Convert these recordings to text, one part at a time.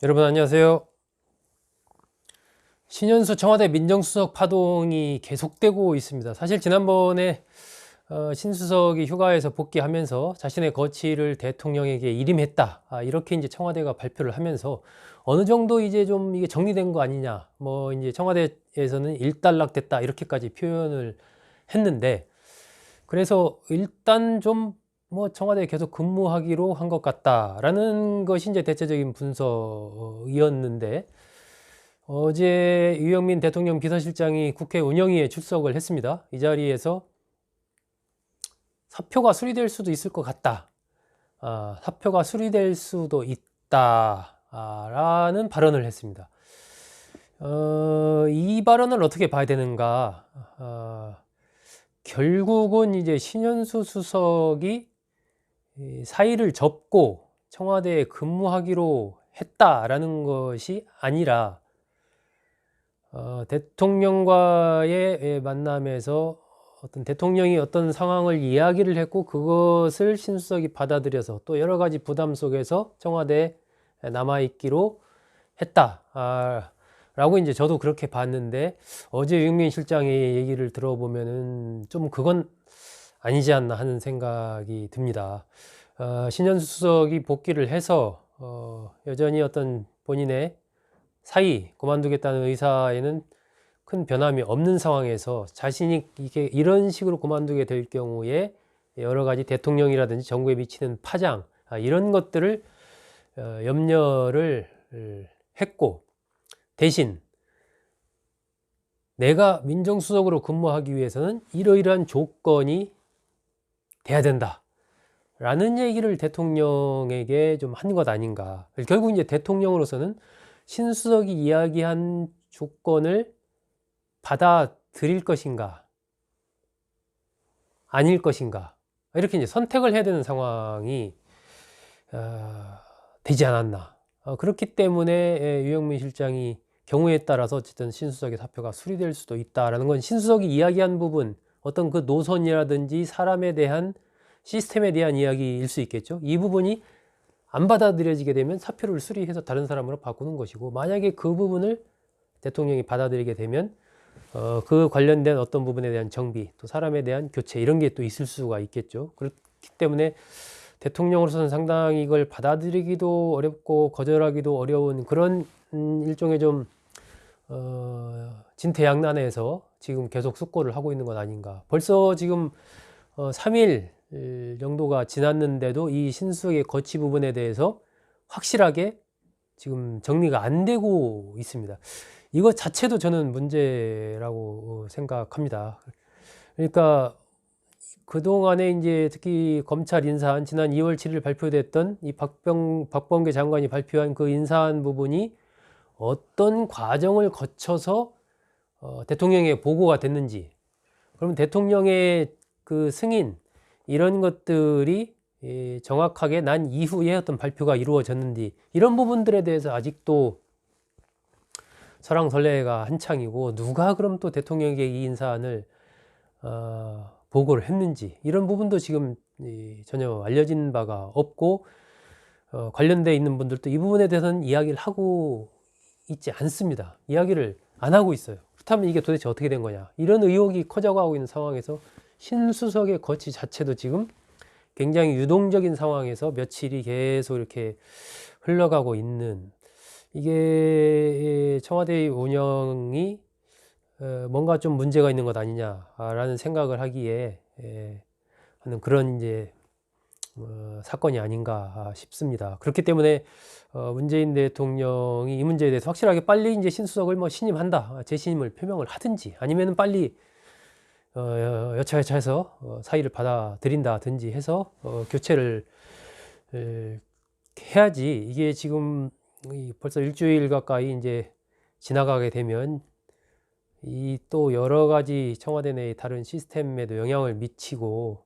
여러분 안녕하세요. 신현수 청와대 민정수석 파동이 계속되고 있습니다. 사실 지난번에 신수석이 휴가에서 복귀하면서 자신의 거취를 대통령에게 일임했다. 이렇게 이제 청와대가 발표를 하면서 어느 정도 이제 좀 이게 정리된 거 아니냐. 뭐 이제 청와대에서는 일단락됐다. 이렇게까지 표현을 했는데, 그래서 일단 좀 뭐 청와대에 계속 근무하기로 한 것 같다라는 것이 이제 대체적인 분석이었는데, 어제 유영민 대통령 비서실장이 국회 운영위에 출석을 했습니다. 이 자리에서 사표가 수리될 수도 있을 것 같다. 사표가 수리될 수도 있다. 라는 발언을 했습니다. 이 발언을 어떻게 봐야 되는가? 결국은 이제 신현수 수석이 사의를 접고 청와대에 근무하기로 했다라는 것이 아니라 대통령과의 만남에서 어떤 대통령이 어떤 상황을 이야기를 했고 그것을 신수석이 받아들여서 또 여러 가지 부담 속에서 청와대에 남아있기로 했다. 라고 이제 저도 그렇게 봤는데, 어제 유영민 실장의 얘기를 들어보면은 좀 그건 아니지 않나 하는 생각이 듭니다. 신현수 수석이 복귀를 해서 여전히 어떤 본인의 사의, 그만두겠다는 의사에는 큰 변함이 없는 상황에서 자신이 이게 이런 식으로 그만두게 될 경우에 여러 가지 대통령이라든지 정부에 미치는 파장, 이런 것들을 염려를 했고, 대신 내가 민정수석으로 근무하기 위해서는 이러이러한 조건이 돼야 된다 라는 얘기를 대통령에게 좀 한 것 아닌가. 결국 이제 대통령으로서는 신수석이 이야기한 조건을 받아들일 것인가 아닐 것인가, 이렇게 이제 선택을 해야 되는 상황이 되지 않았나. 그렇기 때문에 유영민 실장이 경우에 따라서 어쨌든 신수석의 사표가 수리될 수도 있다라는 건, 신수석이 이야기한 부분, 어떤 그 노선이라든지 사람에 대한 시스템에 대한 이야기일 수 있겠죠. 이 부분이 안 받아들여지게 되면 사표를 수리해서 다른 사람으로 바꾸는 것이고, 만약에 그 부분을 대통령이 받아들이게 되면 그 관련된 어떤 부분에 대한 정비, 또 사람에 대한 교체, 이런 게 또 있을 수가 있겠죠. 그렇기 때문에 대통령으로서는 상당히 이걸 받아들이기도 어렵고 거절하기도 어려운 그런 일종의 좀 진퇴양난에서 지금 계속 숙고를 하고 있는 건 아닌가. 벌써 지금 3일 정도가 지났는데도 이 신수석의 거취 부분에 대해서 확실하게 지금 정리가 안 되고 있습니다. 이것 자체도 저는 문제라고 생각합니다. 그러니까 그동안에 이제 특히 검찰 인사안, 지난 2월 7일 발표됐던 이 박범계 장관이 발표한 그 인사안 부분이 어떤 과정을 거쳐서 대통령에게 보고가 됐는지, 그러면 대통령의 그 승인, 이런 것들이 정확하게 난 이후에 어떤 발표가 이루어졌는지, 이런 부분들에 대해서 아직도 설왕설래가 한창이고, 누가 그럼 또 대통령에게 이 인사안을 보고를 했는지, 이런 부분도 지금 전혀 알려진 바가 없고, 관련돼 있는 분들도 이 부분에 대해서는 이야기를 하고 있지 않습니다. 이야기를 안 하고 있어요. 그렇다면 이게 도대체 어떻게 된 거냐, 이런 의혹이 커져가고 있는 상황에서 신수석의 거취 자체도 지금 굉장히 유동적인 상황에서 며칠이 계속 이렇게 흘러가고 있는, 이게 청와대의 운영이 뭔가 좀 문제가 있는 것 아니냐라는 생각을 하기에 하는 그런 이제 사건이 아닌가 싶습니다. 그렇기 때문에 문재인 대통령이 이 문제에 대해서 확실하게 빨리 이제 신수석을 뭐 신임한다, 재신임을 표명을 하든지, 아니면 빨리 여차여차해서 사의를 받아들인다든지 해서 교체를 해야지. 이게 지금 벌써 일주일 가까이 이제 지나가게 되면 이 또 여러 가지 청와대 내의 다른 시스템에도 영향을 미치고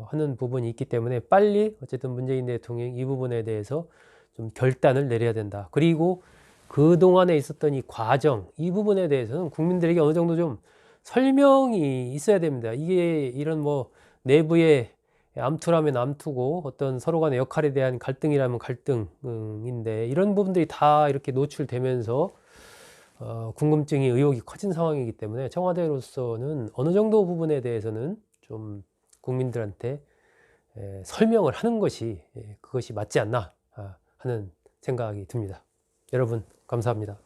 하는 부분이 있기 때문에 빨리 어쨌든 문재인 대통령이 이 부분에 대해서 좀 결단을 내려야 된다. 그리고 그동안에 있었던 이 과정, 이 부분에 대해서는 국민들에게 어느 정도 좀 설명이 있어야 됩니다. 이게 이런 뭐 내부의 암투라면 암투고 어떤 서로 간의 역할에 대한 갈등이라면 갈등인데 이런 부분들이 다 이렇게 노출되면서 궁금증이 의혹이 커진 상황이기 때문에 청와대로서는 어느 정도 부분에 대해서는 좀 국민들한테 설명을 하는 것이 그것이 맞지 않나 하는 생각이 듭니다. 여러분 감사합니다.